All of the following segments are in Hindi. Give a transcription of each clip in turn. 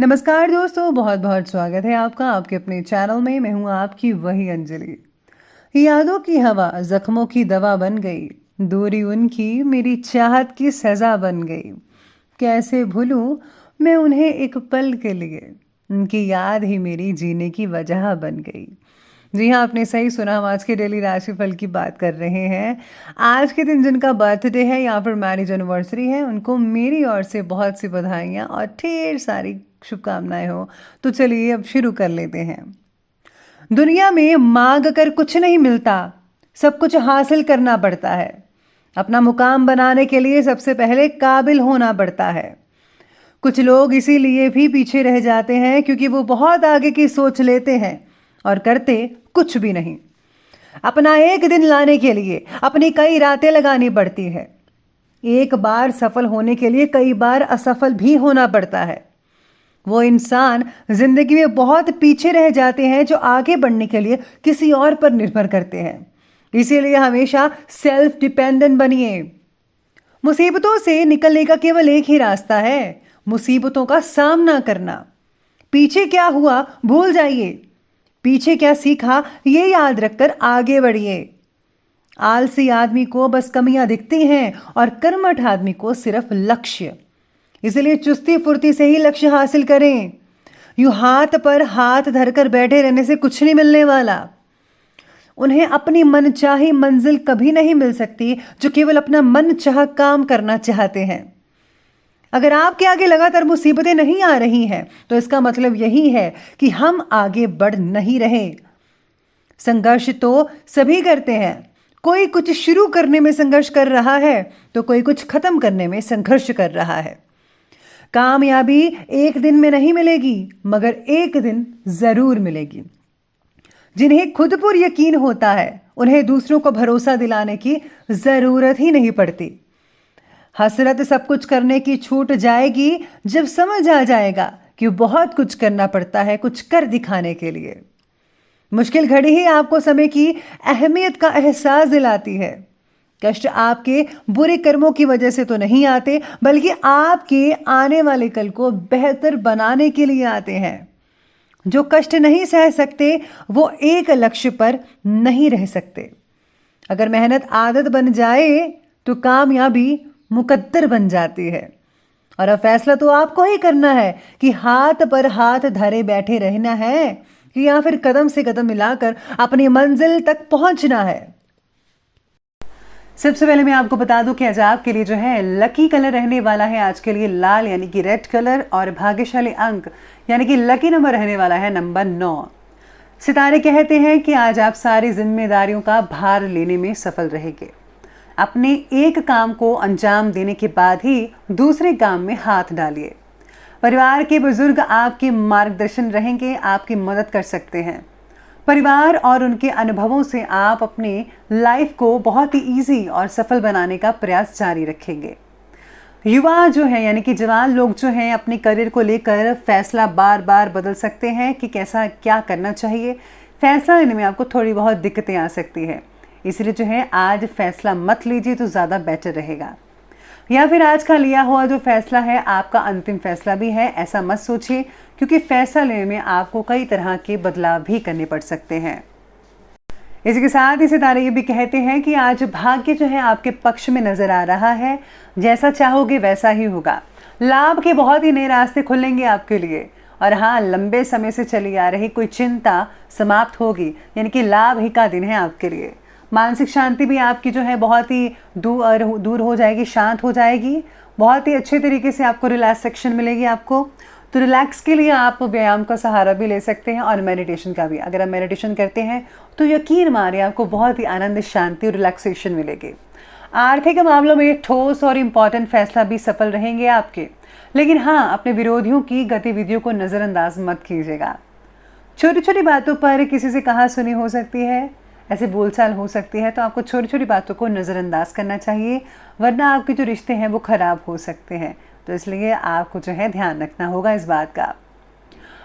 नमस्कार दोस्तों, बहुत बहुत स्वागत है आपका आपके अपने चैनल में। मैं हूं आपकी वही अंजलि। यादों की हवा जख्मों की दवा बन गई, दूरी उनकी मेरी चाहत की सजा बन गई। कैसे भूलूं मैं उन्हें एक पल के लिए, उनकी याद ही मेरी जीने की वजह बन गई। जी हाँ, आपने सही सुना। हम आज के डेली राशिफल की बात कर रहे हैं। आज के दिन जिनका बर्थडे है या फिर मैरिज एनिवर्सरी है, उनको मेरी ओर से बहुत सी बधाइयाँ और ढेर सारी शुभकामनाएं हो। तो चलिए अब शुरू कर लेते हैं। दुनिया में मांग कर कुछ नहीं मिलता, सब कुछ हासिल करना पड़ता है। अपना मुकाम बनाने के लिए सबसे पहले काबिल होना पड़ता है। कुछ लोग इसीलिए भी पीछे रह जाते हैं क्योंकि वो बहुत आगे की सोच लेते हैं और करते कुछ भी नहीं। अपना एक दिन लाने के लिए अपनी कई रातें लगानी पड़ती है। एक बार सफल होने के लिए कई बार असफल भी होना पड़ता है। वो इंसान जिंदगी में बहुत पीछे रह जाते हैं जो आगे बढ़ने के लिए किसी और पर निर्भर करते हैं। इसीलिए हमेशा सेल्फ डिपेंडेंट बनिए। मुसीबतों से निकलने का केवल एक ही रास्ता है, मुसीबतों का सामना करना। पीछे क्या हुआ भूल जाइए, पीछे क्या सीखा ये याद रखकर आगे बढ़िए। आलसी आदमी को बस कमियां दिखती हैं और कर्मठ आदमी को सिर्फ लक्ष्य। इसलिए चुस्ती फुर्ती से ही लक्ष्य हासिल करें। यूं हाथ पर हाथ धरकर बैठे रहने से कुछ नहीं मिलने वाला। उन्हें अपनी मनचाही मंजिल कभी नहीं मिल सकती जो केवल अपना मनचाहा काम करना चाहते हैं। अगर आपके आगे लगातार मुसीबतें नहीं आ रही हैं तो इसका मतलब यही है कि हम आगे बढ़ नहीं रहे। संघर्ष तो सभी करते हैं। कोई कुछ शुरू करने में संघर्ष कर रहा है तो कोई कुछ खत्म करने में संघर्ष कर रहा है। कामयाबी एक दिन में नहीं मिलेगी, मगर एक दिन जरूर मिलेगी। जिन्हें खुद पर यकीन होता है उन्हें दूसरों को भरोसा दिलाने की जरूरत ही नहीं पड़ती। हसरत सब कुछ करने की छूट जाएगी जब समझ आ जाएगा कि बहुत कुछ करना पड़ता है कुछ कर दिखाने के लिए। मुश्किल घड़ी ही आपको समय की अहमियत का एहसास दिलाती है। कष्ट आपके बुरे कर्मों की वजह से तो नहीं आते, बल्कि आपके आने वाले कल को बेहतर बनाने के लिए आते हैं। जो कष्ट नहीं सह सकते वो एक लक्ष्य पर नहीं रह सकते। अगर मेहनत आदत बन जाए तो कामयाबी मुकद्दर बन जाती है। और अब फैसला तो आपको ही करना है कि हाथ पर हाथ धरे बैठे रहना है कि या फिर कदम से कदम मिलाकर अपनी मंजिल तक पहुंचना है। सबसे पहले मैं आपको बता दूं कि आज आपके लिए जो है लकी कलर रहने वाला है आज के लिए लाल यानी कि रेड कलर, और भाग्यशाली अंक यानी कि लकी नंबर रहने वाला है नंबर 9। सितारे कहते हैं कि आज आप सारी जिम्मेदारियों का भार लेने में सफल रहेंगे। अपने एक काम को अंजाम देने के बाद ही दूसरे काम में हाथ डालिए। परिवार के बुजुर्ग आपके मार्गदर्शन रहेंगे, आपकी मदद कर सकते हैं। परिवार और उनके अनुभवों से आप अपने लाइफ को बहुत ही इजी और सफल बनाने का प्रयास जारी रखेंगे। युवा जो है यानी कि जवान लोग जो हैं अपने करियर को लेकर फैसला बार बार बदल सकते हैं कि कैसा क्या करना चाहिए। फैसला लेने में आपको थोड़ी बहुत दिक्कतें आ सकती है, इसलिए जो है आज फैसला मत लीजिए तो ज़्यादा बेटर रहेगा। या फिर आज का लिया हुआ जो फैसला है आपका अंतिम फैसला भी है, ऐसा मत सोचिए, क्योंकि फैसला लेने में आपको कई तरह के बदलाव भी करने पड़ सकते हैं। इसी के साथ ही सितारे ये भी कहते हैं कि आज भाग्य जो है आपके पक्ष में नजर आ रहा है। जैसा चाहोगे वैसा ही होगा। लाभ के बहुत ही नए रास्ते खुलेंगे आपके लिए। और हाँ, लंबे समय से चली आ रही कोई चिंता समाप्त होगी, यानी कि लाभ ही का दिन है आपके लिए। मानसिक शांति भी आपकी जो है बहुत ही दूर हो जाएगी, शांत हो जाएगी। बहुत ही अच्छे तरीके से आपको रिलैक्सेशन मिलेगी आपको। तो रिलैक्स के लिए आप व्यायाम का सहारा भी ले सकते हैं और मेडिटेशन का भी। अगर आप मेडिटेशन करते हैं तो यकीन मानिए आपको बहुत ही आनंद, शांति और रिलैक्सेशन मिलेगी। आर्थिक मामलों में ठोस और इम्पॉर्टेंट फैसला भी सफल रहेंगे आपके। लेकिन हाँ, अपने विरोधियों की गतिविधियों को नज़रअंदाज मत कीजिएगा। छोटी छोटी बातों पर किसी से कहा सुनी हो सकती है, ऐसे बोलचाल हो सकती है, तो आपको छोटी छोटी बातों को नज़रअंदाज करना चाहिए, वरना आपके जो रिश्ते हैं वो खराब हो सकते हैं। तो इसलिए आपको जो है ध्यान रखना होगा इस बात का।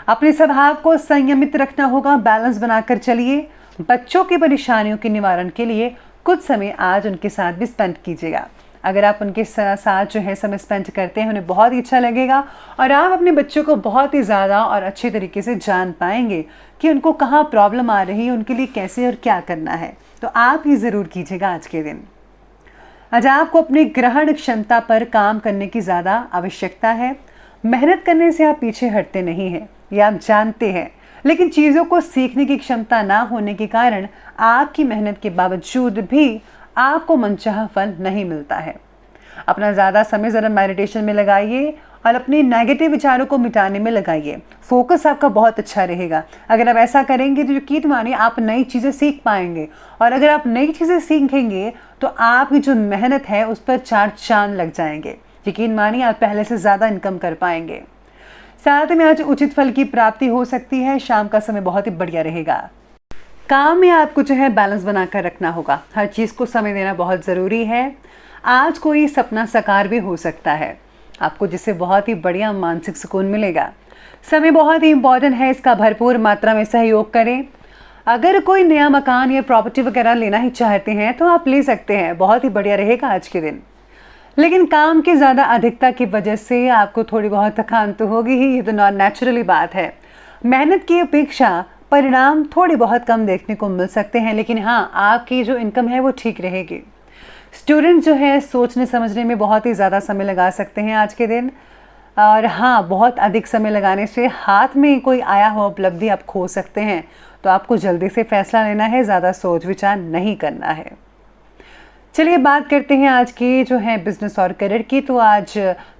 अपने स्वभाव को संयमित रखना होगा, बैलेंस बनाकर चलिए। बच्चों की परेशानियों के निवारण के लिए कुछ समय आज उनके साथ भी स्पेंड कीजिएगा। अगर आप उनके साथ जो है समय स्पेंड करते हैं उन्हें बहुत ही अच्छा लगेगा और आप अपने बच्चों को बहुत ही ज़्यादा और अच्छे तरीके से जान पाएंगे कि उनको कहाँ प्रॉब्लम आ रही है, उनके लिए कैसे और क्या करना है। तो आप ये ज़रूर कीजिएगा आज के दिन। आज आपको अपनी ग्रहण क्षमता पर काम करने की ज़्यादा आवश्यकता है। मेहनत करने से आप पीछे हटते नहीं हैं, ये आप जानते हैं, लेकिन चीज़ों को सीखने की क्षमता ना होने के कारण आपकी मेहनत के बावजूद भी आपको मनचाहा फल नहीं मिलता है। अपना ज़्यादा समय ज़रा मेडिटेशन में लगाइए और अपने नेगेटिव विचारों को मिटाने में लगाइए। फोकस आपका बहुत अच्छा रहेगा। अगर आप ऐसा करेंगे तो यकीन मानिए आप नई चीज़ें सीख पाएंगे, और अगर आप नई चीज़ें सीखेंगे तो आपकी जो मेहनत है उस पर 4 चांद लग जाएंगे। यकीन मानिए आप पहले से ज़्यादा इनकम कर पाएंगे। साथ में आज उचित फल की प्राप्ति हो सकती है। शाम का समय बहुत ही बढ़िया रहेगा। काम में आपको जो है बैलेंस बनाकर रखना होगा। हर चीज़ को समय देना बहुत ज़रूरी है। आज कोई सपना साकार भी हो सकता है आपको, जिससे बहुत ही बढ़िया मानसिक सुकून मिलेगा। समय बहुत ही इंपॉर्टेंट है, इसका भरपूर मात्रा में सहयोग करें। अगर कोई नया मकान या प्रॉपर्टी वगैरह लेना ही चाहते हैं तो आप ले सकते हैं, बहुत ही बढ़िया रहेगा आज के दिन। लेकिन काम की ज़्यादा अधिकता की वजह से आपको थोड़ी बहुत थकान तो होगी ही, ये तो नॉन नेचुरली बात है। मेहनत की अपेक्षा परिणाम थोड़ी बहुत कम देखने को मिल सकते हैं, लेकिन हाँ, आपकी जो इनकम है वो ठीक रहेगी। स्टूडेंट जो है सोचने समझने में बहुत ही ज़्यादा समय लगा सकते हैं आज के दिन, और हाँ, बहुत अधिक समय लगाने से हाथ में कोई आया हुआ उपलब्धि आप खो सकते हैं। तो आपको जल्दी से फैसला लेना है, ज़्यादा सोच विचार नहीं करना है। चलिए बात करते हैं आज की जो है बिजनेस और करियर की। तो आज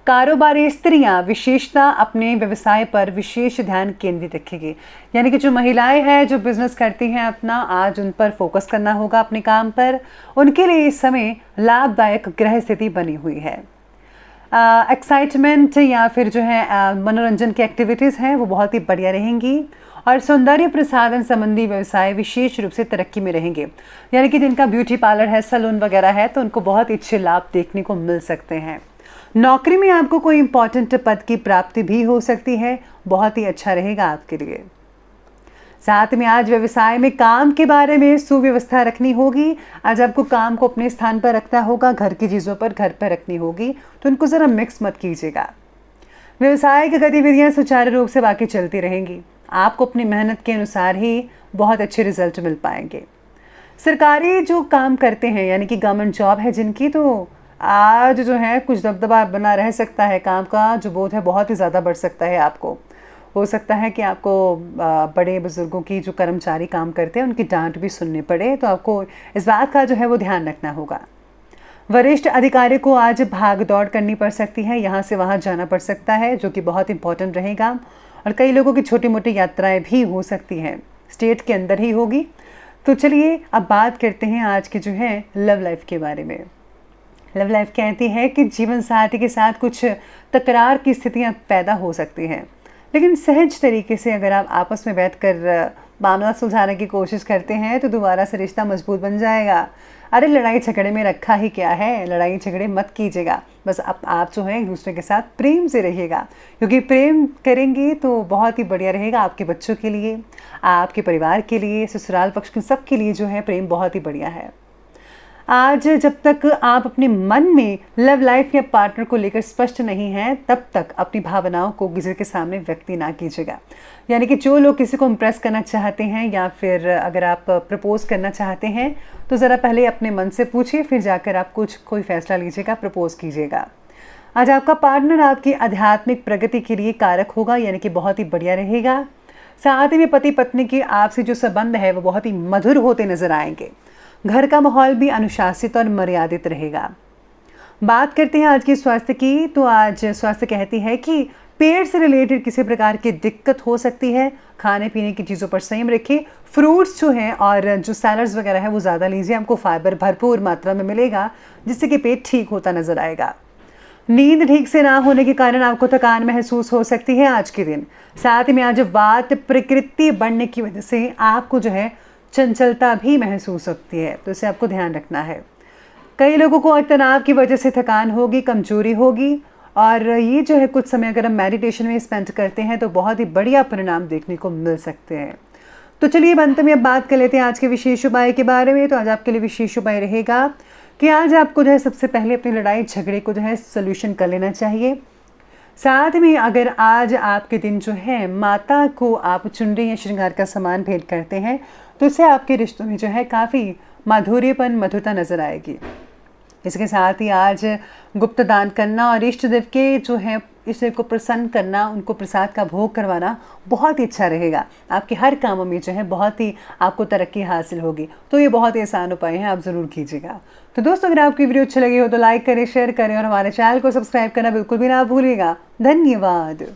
कारोबारी स्त्रियां विशेषता अपने व्यवसाय पर विशेष ध्यान केंद्रित रखेगी। यानी कि जो महिलाएं हैं जो बिजनेस करती हैं अपना, आज उन पर फोकस करना होगा अपने काम पर। उनके लिए इस समय लाभदायक ग्रह स्थिति बनी हुई है। एक्साइटमेंट या फिर जो है मनोरंजन की एक्टिविटीज़ हैं वो बहुत ही बढ़िया रहेंगी, और सौंदर्य प्रसाधन संबंधी व्यवसाय विशेष रूप से तरक्की में रहेंगे। यानी कि जिनका ब्यूटी पार्लर है, सैलून वगैरह है, तो उनको बहुत अच्छे लाभ देखने को मिल सकते हैं। नौकरी में आपको कोई इंपॉर्टेंट पद की प्राप्ति भी हो सकती है, बहुत ही अच्छा रहेगा आपके लिए। साथ में आज व्यवसाय में काम के बारे में सुव्यवस्था रखनी होगी। आज आपको काम को अपने स्थान पर रखना होगा, घर की चीज़ों पर घर पर रखनी होगी, तो उनको ज़रा मिक्स मत कीजिएगा। व्यवसाय की गतिविधियाँ सुचारू रूप से बाकी चलती रहेंगी। आपको अपनी मेहनत के अनुसार ही बहुत अच्छे रिजल्ट मिल पाएंगे। सरकारी जो काम करते हैं, यानी कि गवर्नमेंट जॉब है जिनकी, तो आज जो है कुछ दबदबा बना रह सकता है। काम का जो बोझ है बहुत ही ज़्यादा बढ़ सकता है। आपको हो सकता है कि आपको बड़े बुजुर्गों की जो कर्मचारी काम करते हैं उनकी डांट भी सुननी पड़े, तो आपको इस बात का जो है वो ध्यान रखना होगा। वरिष्ठ अधिकारी को आज भाग दौड़ करनी पड़ सकती है, यहाँ से वहाँ जाना पड़ सकता है, जो कि बहुत इंपॉर्टेंट रहेगा। और कई लोगों की छोटी मोटी यात्राएं भी हो सकती हैं, स्टेट के अंदर ही होगी। तो चलिए अब बात करते हैं आज की जो है लव लाइफ के बारे में। लव लाइफ कहती है कि जीवन साथी के साथ कुछ तकरार की स्थितियाँ पैदा हो सकती हैं, लेकिन सहज तरीके से अगर आप आपस में बैठकर मामला सुलझाने की कोशिश करते हैं तो दोबारा से रिश्ता मजबूत बन जाएगा। अरे लड़ाई झगड़े में रखा ही क्या है, लड़ाई झगड़े मत कीजिएगा। बस आप जो है एक दूसरे के साथ प्रेम से रहिएगा, क्योंकि प्रेम करेंगे तो बहुत ही बढ़िया रहेगा आपके बच्चों के लिए, आपके परिवार के लिए, ससुराल पक्ष के सबके लिए जो है प्रेम बहुत ही बढ़िया है। आज जब तक आप अपने मन में लव लाइफ या पार्टनर को लेकर स्पष्ट नहीं हैं, तब तक अपनी भावनाओं को किसी के सामने व्यक्त ना कीजिएगा। यानी कि जो लोग किसी को इम्प्रेस करना चाहते हैं या फिर अगर आप प्रपोज करना चाहते हैं तो ज़रा पहले अपने मन से पूछिए, फिर जाकर आप कोई फैसला लीजिएगा, प्रपोज कीजिएगा। आज आपका पार्टनर आपकी आध्यात्मिक प्रगति के लिए कारक होगा, यानी कि बहुत ही बढ़िया रहेगा। साथ ही में पति पत्नी के आपसी जो संबंध है वो बहुत ही मधुर होते नजर आएंगे। घर का माहौल भी अनुशासित और मर्यादित रहेगा। बात करते हैं आज की स्वास्थ्य की। तो आज स्वास्थ्य कहती है कि पेट से रिलेटेड किसी प्रकार की दिक्कत हो सकती है। खाने पीने की चीज़ों पर संयम रखिए। फ्रूट्स जो हैं और जो सैलड्स वगैरह है वो ज़्यादा लीजिए, आपको फाइबर भरपूर मात्रा में मिलेगा, जिससे कि पेट ठीक होता नजर आएगा। नींद ठीक से ना होने के कारण आपको थकान महसूस हो सकती है आज के दिन। साथ में आज वात प्रकृति बढ़ने की वजह से आपको जो है चंचलता भी महसूस होती है, तो इसे आपको ध्यान रखना है। कई लोगों को तनाव की वजह से थकान होगी, कमजोरी होगी, और ये जो है कुछ समय अगर हम मेडिटेशन में स्पेंड करते हैं तो बहुत ही बढ़िया परिणाम देखने को मिल सकते हैं। तो चलिए अंत में अब बात कर लेते हैं आज के विशेष उपाय के बारे में। तो आज आपके लिए विशेष उपाय रहेगा कि आज आपको जो है सबसे पहले अपनी लड़ाई झगड़े को जो है सोल्यूशन कर लेना चाहिए। साथ में अगर आज आपके दिन जो है माता को आप चुनरी या श्रृंगार का सामान भेंट करते हैं तो इससे आपके रिश्तों में जो है काफ़ी माधुर्यपन मधुरता नज़र आएगी। इसके साथ ही आज गुप्त दान करना और इष्ट देव के जो है ईश्वर को प्रसन्न करना, उनको प्रसाद का भोग करवाना बहुत ही अच्छा रहेगा। आपके हर कामों में जो है बहुत ही आपको तरक्की हासिल होगी। तो ये बहुत ही आसान उपाय हैं, आप ज़रूर कीजिएगा। तो दोस्तों, अगर आपकी वीडियो अच्छी लगी हो तो लाइक करें, शेयर करें और हमारे चैनल को सब्सक्राइब करना बिल्कुल भी ना भूलिएगा। धन्यवाद।